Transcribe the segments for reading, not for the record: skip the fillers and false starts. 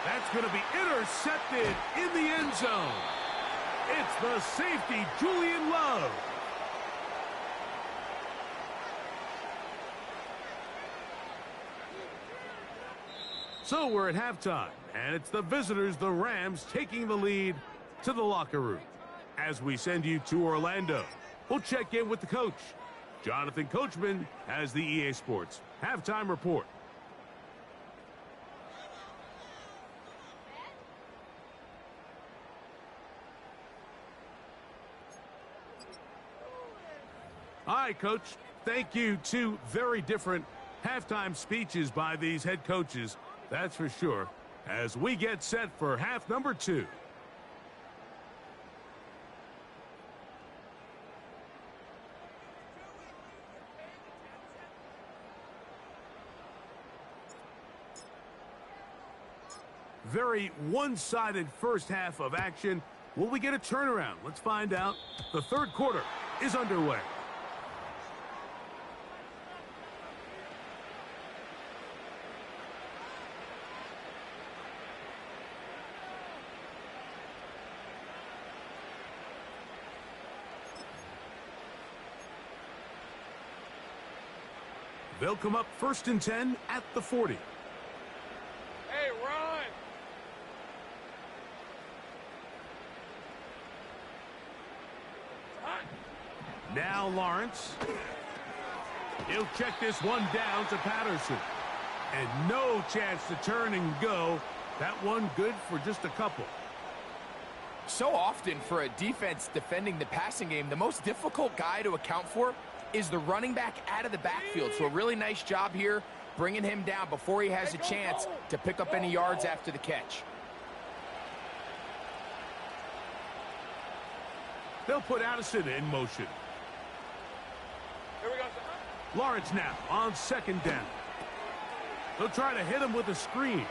That's going to be intercepted in the end zone. It's the safety, Julian Love. So we're at halftime, and it's the visitors, the Rams, taking the lead to the locker room. As we send you to Orlando, we'll check in with the coach. Jonathan Coachman has the EA Sports halftime report. Hi, Coach. Thank you. Two very different halftime speeches by these head coaches, that's for sure, as we get set for half number 2. Very one-sided first half of action. Will we get a turnaround? Let's find out. The third quarter is underway. They'll come up 1st and 10 at the 40. Hey, run! Now Lawrence. He'll check this one down to Patterson. And no chance to turn and go. That one good for just a couple. So often for a defense defending the passing game, the most difficult guy to account for is the running back out of the backfield. So a really nice job here bringing him down before he has a chance to pick up any yards after the catch. They'll put Addison in motion. Here we go. Lawrence now on 2nd down. They'll try to hit him with a screen.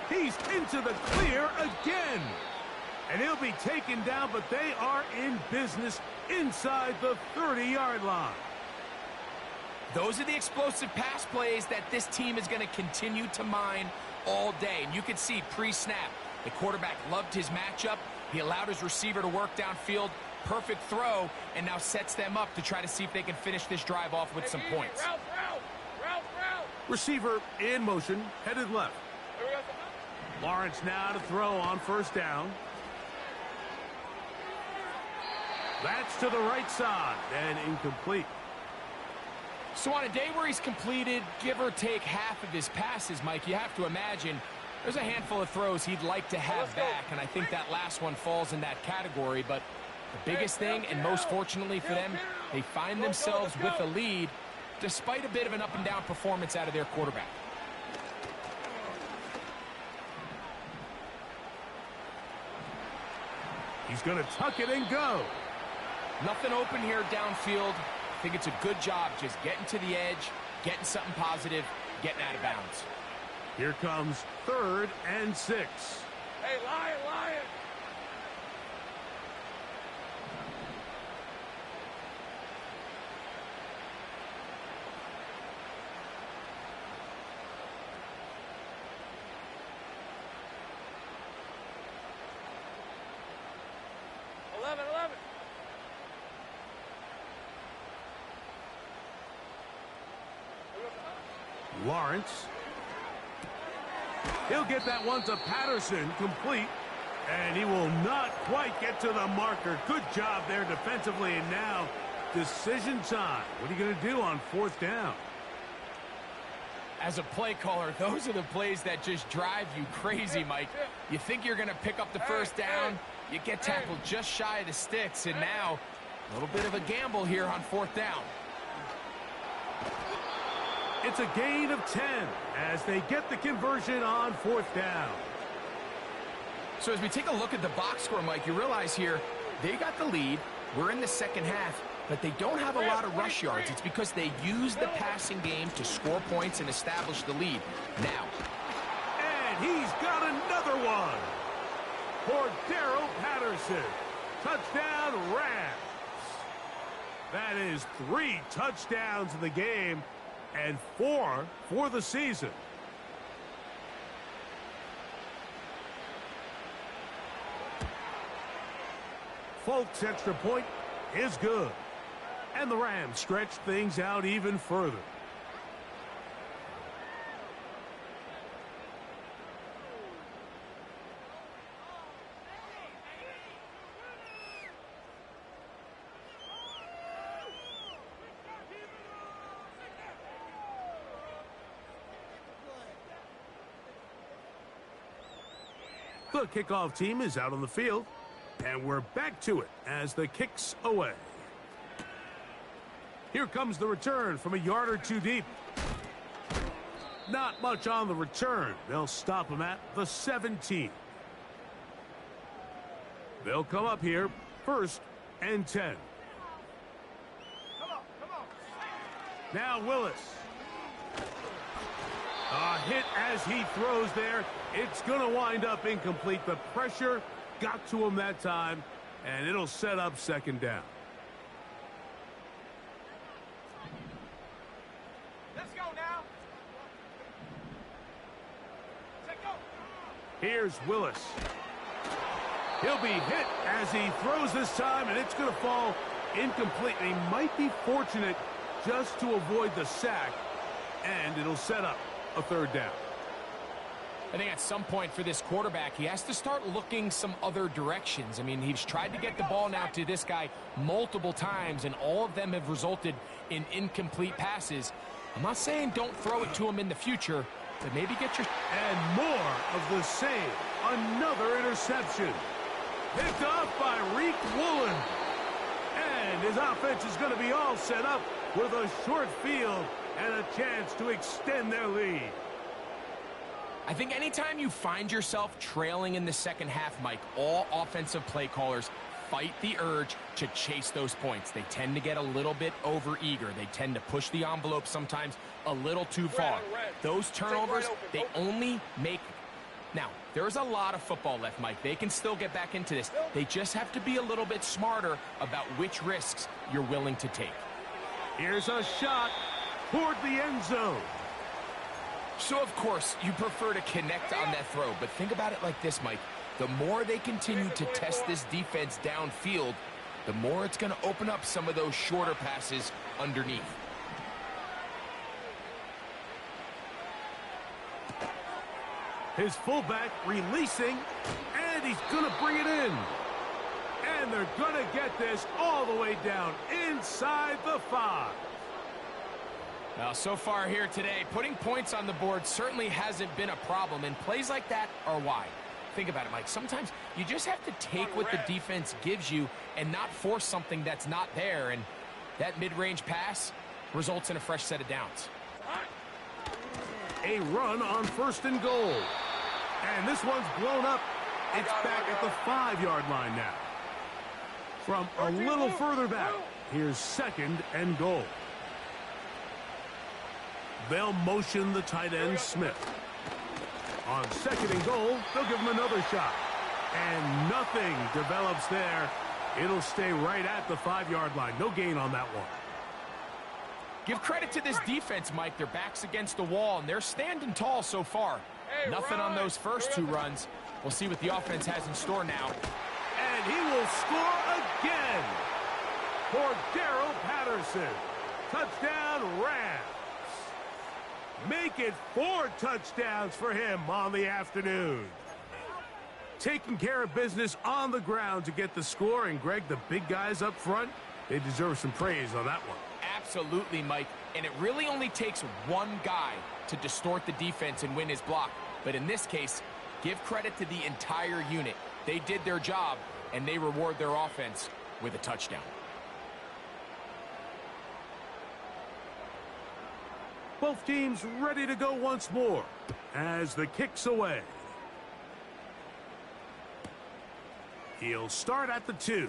He's into the clear again. And he'll be taken down, but they are in business inside the 30-yard line. Those are the explosive pass plays that this team is going to continue to mine all day. And you can see pre-snap, the quarterback loved his matchup. He allowed his receiver to work downfield. Perfect throw, and now sets them up to try to see if they can finish this drive off with some points. Route. Receiver in motion, headed left. Here we go. Lawrence now to throw on 1st down. That's to the right side and incomplete. So on a day where he's completed, give or take half of his passes, Mike, you have to imagine there's a handful of throws he'd like to have back, and I think that last one falls in that category. But the biggest thing, and most fortunately for them, they find themselves with a lead despite a bit of an up-and-down performance out of their quarterback. He's going to tuck it and go. Nothing open here downfield. I think it's a good job just getting to the edge, getting something positive, getting out of bounds. Here comes 3rd and 6. Hey, Lion! 11. Lawrence. He'll get that one to Patterson, complete. And he will not quite get to the marker. Good job there defensively. And now, decision time. What are you going to do on 4th down? As a play caller, those are the plays that just drive you crazy, Mike. You think you're going to pick up the 1st down, you get tackled just shy of the sticks, and now a little bit of a gamble here on 4th down. It's a gain of 10 as they get the conversion on 4th down. So as we take a look at the box score, Mike, you realize here they got the lead. We're in the 2nd half, but they don't have a lot of rush yards. It's because they use the passing game to score points and establish the lead. Now. And he's got another one for Darrell Patterson. Touchdown, Rams. That is 3 touchdowns in the game and 4 for the season. Folk's extra point is good. And the Rams stretch things out even further. The kickoff team is out on the field, and we're back to it as the kick's away. Here comes the return from a yard or two deep. Not much on the return. They'll stop him at the 17. They'll come up here, 1st and 10. Now Willis. A hit as he throws there. It's going to wind up incomplete. The pressure got to him that time, and it'll set up 2nd down. Let's go now. Let's go. Here's Willis. He'll be hit as he throws this time, and it's going to fall incomplete. And he might be fortunate just to avoid the sack, and it'll set up a 3rd down. I think at some point for this quarterback, he has to start looking some other directions. I mean, he's tried to get the ball now to this guy multiple times, and all of them have resulted in incomplete passes. I'm not saying don't throw it to him in the future, but maybe get your... And more of the same. Another interception. Picked off by Reek Woolen. And his offense is going to be all set up with a short field and a chance to extend their lead. I think anytime you find yourself trailing in the second half, Mike, all offensive play callers fight the urge to chase those points. They tend to get a little bit overeager. They tend to push the envelope sometimes a little too far. Those turnovers, they only make... Now, there's a lot of football left, Mike. They can still get back into this. They just have to be a little bit smarter about which risks you're willing to take. Here's a shot toward the end zone. So, of course, you prefer to connect on that throw, but think about it like this, Mike. The more they continue to test this defense downfield, the more it's going to open up some of those shorter passes underneath. His fullback releasing, and he's going to bring it in. And they're going to get this all the way down inside the 5. Now, so far here today, putting points on the board certainly hasn't been a problem, and plays like that are why. Think about it, Mike. Sometimes you just have to take what the defense gives you and not force something that's not there, and that mid-range pass results in a fresh set of downs. A run on 1st and goal. And this one's blown up. It's back at the 5-yard line now. From a little further back, here's 2nd and goal. They'll motion the tight end, Smith. On 2nd and goal, they'll give him another shot. And nothing develops there. It'll stay right at the 5-yard line. No gain on that one. Give credit to this defense, Mike. Their back's against the wall, and they're standing tall so far. Nothing on those first 2 runs. We'll see what the offense has in store now. And he will score again for Darrell Patterson. Touchdown, Rams. Make it 4 touchdowns for him on the afternoon. Taking care of business on the ground to get the score. And, Greg, the big guys up front, they deserve some praise on that one. Absolutely, Mike. And it really only takes one guy to distort the defense and win his block. But in this case, give credit to the entire unit. They did their job, and they reward their offense with a touchdown. Both teams ready to go once more as the kick's away. He'll start at the 2.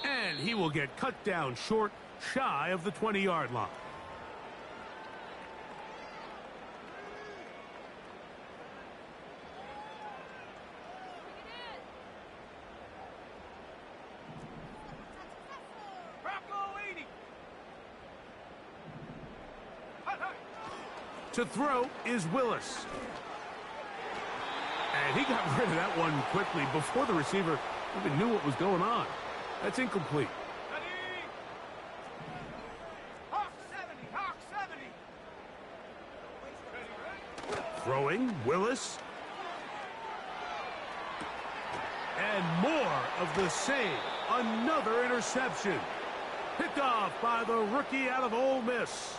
And he will get cut down short, shy of the 20-yard line. To throw is Willis. And he got rid of that one quickly before the receiver Even knew what was going on. That's incomplete. Ready? Hawk 70, Hawk 70. Ready? Throwing, Willis. And more of the same. Another interception. Picked off by the rookie out of Ole Miss.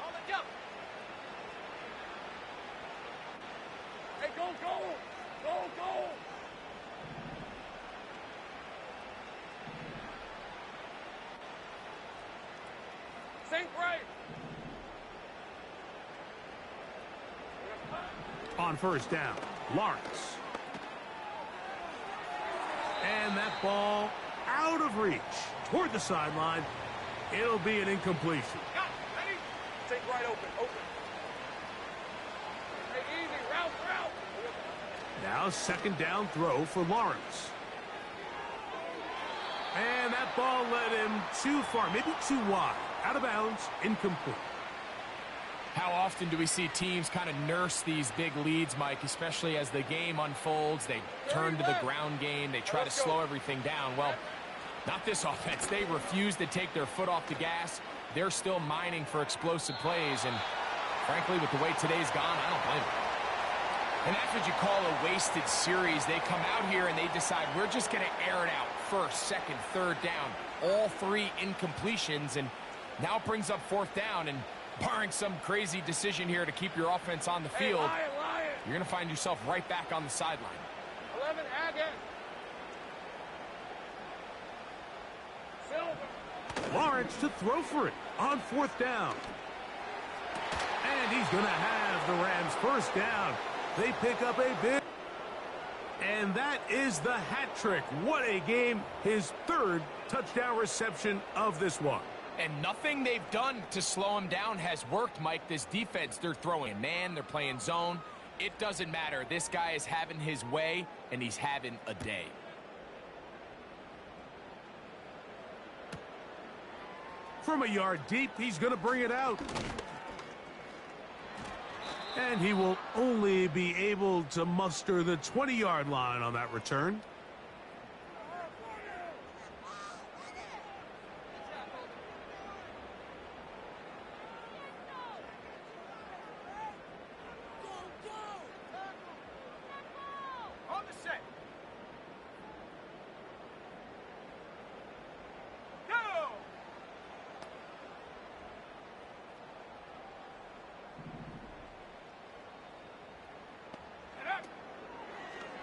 On the jump. Hey, go, go! Go, go! Sink right! On first down, Lawrence. And that ball out of reach toward the sideline. It'll be an incompletion. Got it. Ready? Sink right open, open. Hey, easy, route, route! Now second down throw for Lawrence. And that ball led him too far, maybe too wide. Out of bounds, incomplete. How often do we see teams kind of nurse these big leads, Mike, especially as the game unfolds? They turn to the ground game. They try to slow everything down. Well, not this offense. They refuse to take their foot off the gas. They're still mining for explosive plays. And frankly, with the way today's gone, I don't blame them. And that's what you call a wasted series. They come out here and they decide we're just going to air it out. First, second, third down. All three incompletions. And now it brings up fourth down. And barring some crazy decision here to keep your offense on the field, you're going to find yourself right back on the sideline. 11, Agate. Silver. Lawrence to throw for it on fourth down. And he's going to have the Rams first down. They pick up a big. And that is the hat trick. What a game. His third touchdown reception of this one. And nothing they've done to slow him down has worked, Mike. This defense, they're throwing man, they're playing zone. It doesn't matter. This guy is having his way, and he's having a day. From a yard deep, he's going to bring it out. And he will only be able to muster the 20-yard line on that return. On the set. Go!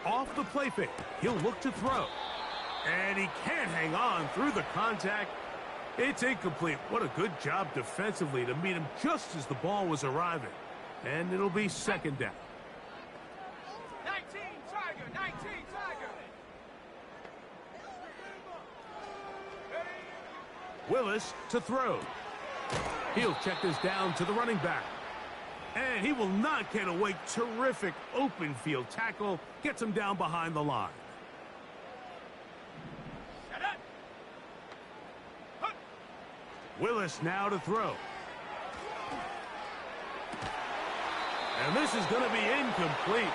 Off the play fake, he'll look to throw. And he can't hang on through the contact. It's incomplete. What a good job defensively to meet him just as the ball was arriving. And it'll be second down. 19, Tiger, 19, Tiger. Willis to throw. He'll check this down to the running back. And he will not get away. Terrific open field tackle. Gets him down behind the line. Shut up. Hup. Willis now to throw. And this is going to be incomplete.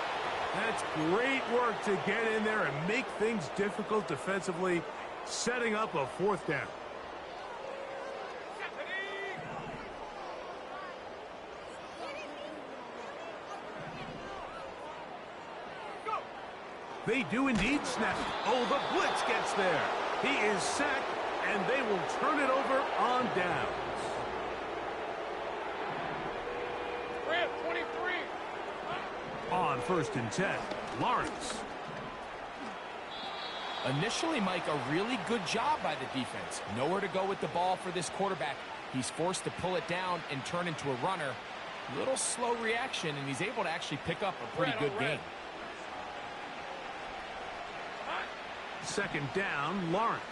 That's great work to get in there and make things difficult defensively, setting up a fourth down. They do indeed snap. Oh, the blitz gets there. He is sacked, and they will turn it over on downs. Grant, 23. On first and 10, Lawrence. Initially, Mike, a really good job by the defense. Nowhere to go with the ball for this quarterback. He's forced to pull it down and turn into a runner. Little slow reaction, and he's able to actually pick up a pretty good game. Second down, Lawrence.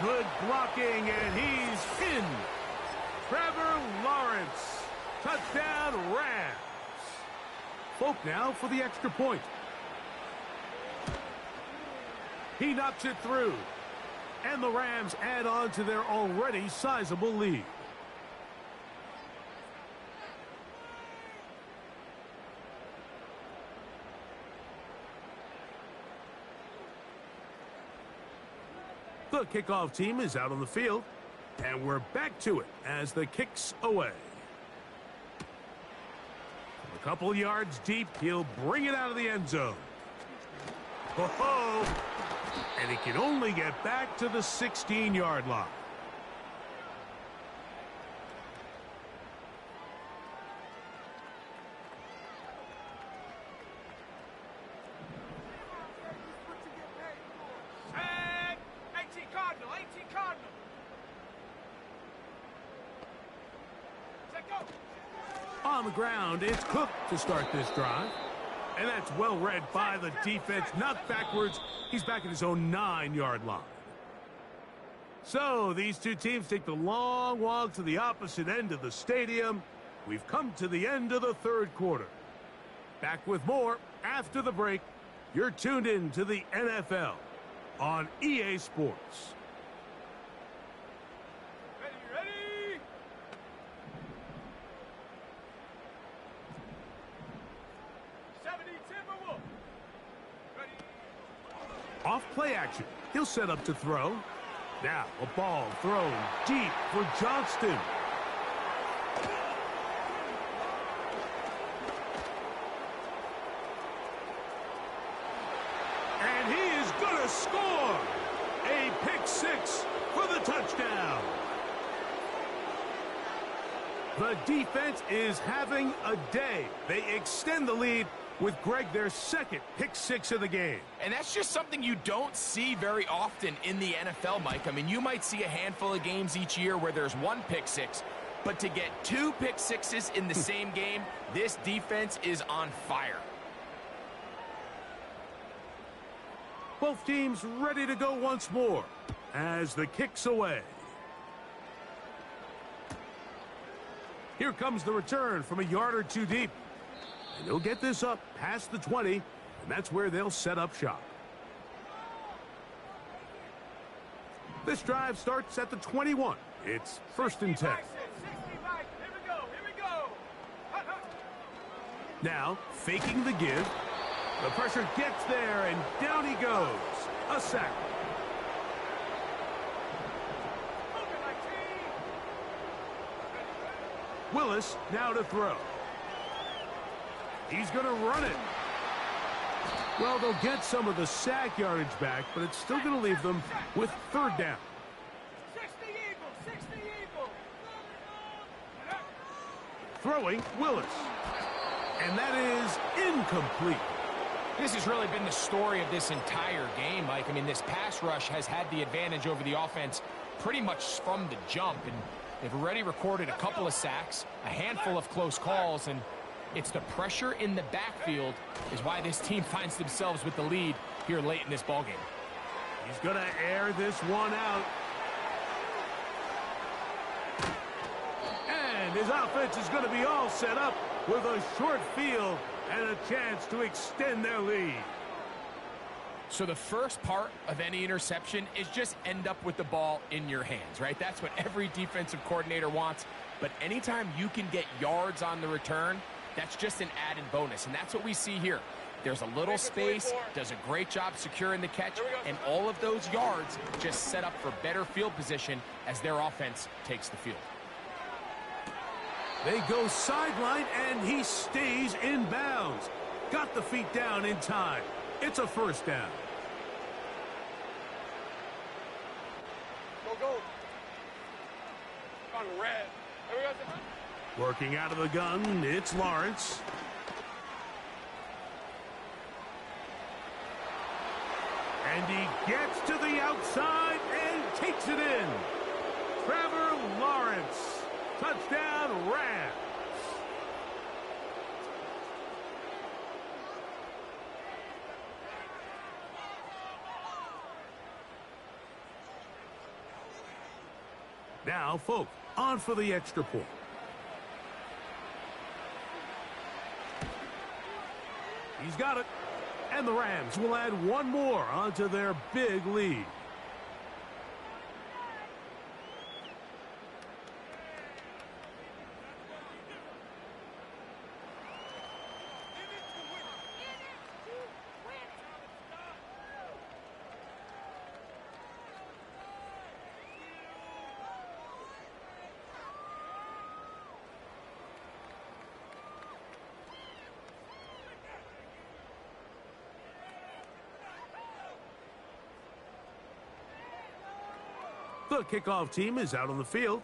Good blocking, and he's in. Trevor Lawrence. Touchdown, Rams. Folk now for the extra point. He knocks it through. And the Rams add on to their already sizable lead. The kickoff team is out on the field, and we're back to it as the kick's away. A couple yards deep, he'll bring it out of the end zone. Ho-ho! And he can only get back to the 16-yard line. Tag! 18 Cardinal, 18 Cardinal. Set go. On the ground, it's Cook to start this drive. And that's well read by the defense. Knocked backwards. He's back at his own 9-yard line. So these two teams take the long walk to the opposite end of the stadium. We've come to the end of the third quarter. Back with more after the break. You're tuned in to the NFL on EA Sports. Ready? Timberwolf. Ready. Off play action. He'll set up to throw. Now a ball thrown deep for Johnston. And he is going to score. A pick six for the touchdown. The defense is having a day. They extend the lead with Greg their second pick six of the game. And that's just something you don't see very often in the NFL, Mike. I mean, you might see a handful of games each year where there's one pick six, but to get two pick sixes in the same game, this defense is on fire. Both teams ready to go once more as the kick's away. Here comes the return from a yard or two deep. And he'll get this up past the 20, and that's where they'll set up shop. This drive starts at the 21. It's 1st and 10. 60, Mike. Here we go. Hut, hut. Now, faking the give. The pressure gets there, and down he goes. A sack. Moving like team. Willis now to throw. He's going to run it. Well, they'll get some of the sack yardage back, but it's still going to leave them with 3rd down. 60 Eagles. Throwing Willis. And that is incomplete. This has really been the story of this entire game, Mike. I mean, this pass rush has had the advantage over the offense pretty much from the jump, and they've already recorded a couple of sacks, a handful of close calls, and it's the pressure in the backfield is why this team finds themselves with the lead here late in this ballgame. He's going to air this one out. And his offense is going to be all set up with a short field and a chance to extend their lead. So the first part of any interception is just end up with the ball in your hands, right? That's what every defensive coordinator wants. But anytime you can get yards on the return, that's just an added bonus. And that's what we see here. There's a little space, does a great job securing the catch, and all of those yards just set up for better field position as their offense takes the field. They go sideline, and he stays in bounds. Got the feet down in time. It's a 1st down. Go. On red. Here we go. Working out of the gun, it's Lawrence. And he gets to the outside and takes it in. Trevor Lawrence. Touchdown, Rams. Now, Folk, on for the extra point. He's got it. And the Rams will add one more onto their big lead. The kickoff team is out on the field,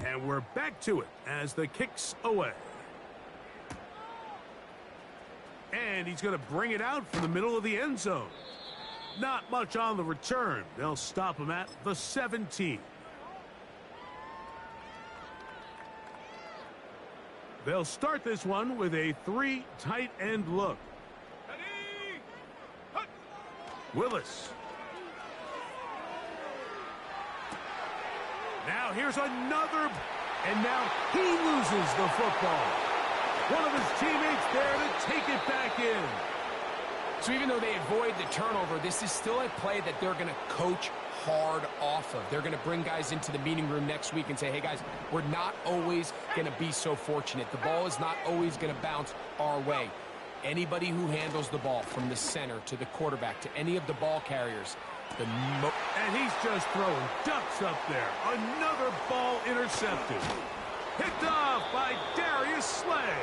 and we're back to it as the kick's away. And he's going to bring it out from the middle of the end zone. Not much on the return. They'll stop him at the 17. They'll start this one with a 3 tight end look. Willis. Now here's another, and now he loses the football. One of his teammates there to take it back in. So even though they avoid the turnover, this is still a play that they're going to coach hard off of. They're going to bring guys into the meeting room next week and say, hey guys, we're not always going to be so fortunate. The ball is not always going to bounce our way. Anybody who handles the ball from the center to the quarterback to any of the ball carriers, and he's just throwing ducks up there. Another ball intercepted. Picked off by Darius Slay.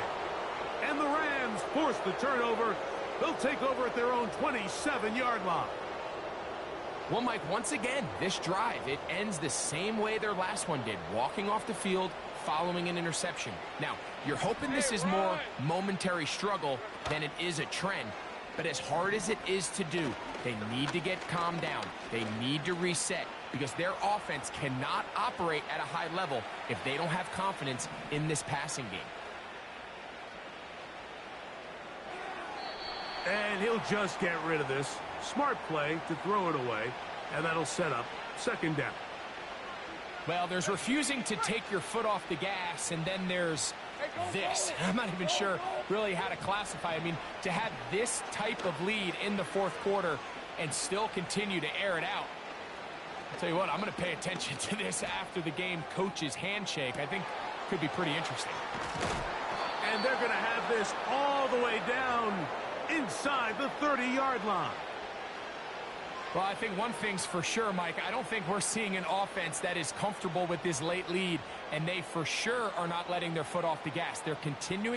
And the Rams force the turnover. They'll take over at their own 27-yard line. Well, Mike, once again, this drive, it ends the same way their last one did, walking off the field, following an interception. Now, you're hoping this is more momentary struggle than it is a trend. But as hard as it is to do, they need to get calmed down. They need to reset because their offense cannot operate at a high level if they don't have confidence in this passing game. And he'll just get rid of this. Smart play to throw it away, and that'll set up second down. Well, there's refusing to take your foot off the gas, and then there's this. I'm not even sure really how to classify. I mean, to have this type of lead in the fourth quarter and still continue to air it out. I'll tell you what, I'm going to pay attention to this after the game coach's handshake. I think could be pretty interesting. And they're going to have this all the way down inside the 30-yard line. Well, I think one thing's for sure, Mike. I don't think we're seeing an offense that is comfortable with this late lead, and they for sure are not letting their foot off the gas. They're continuing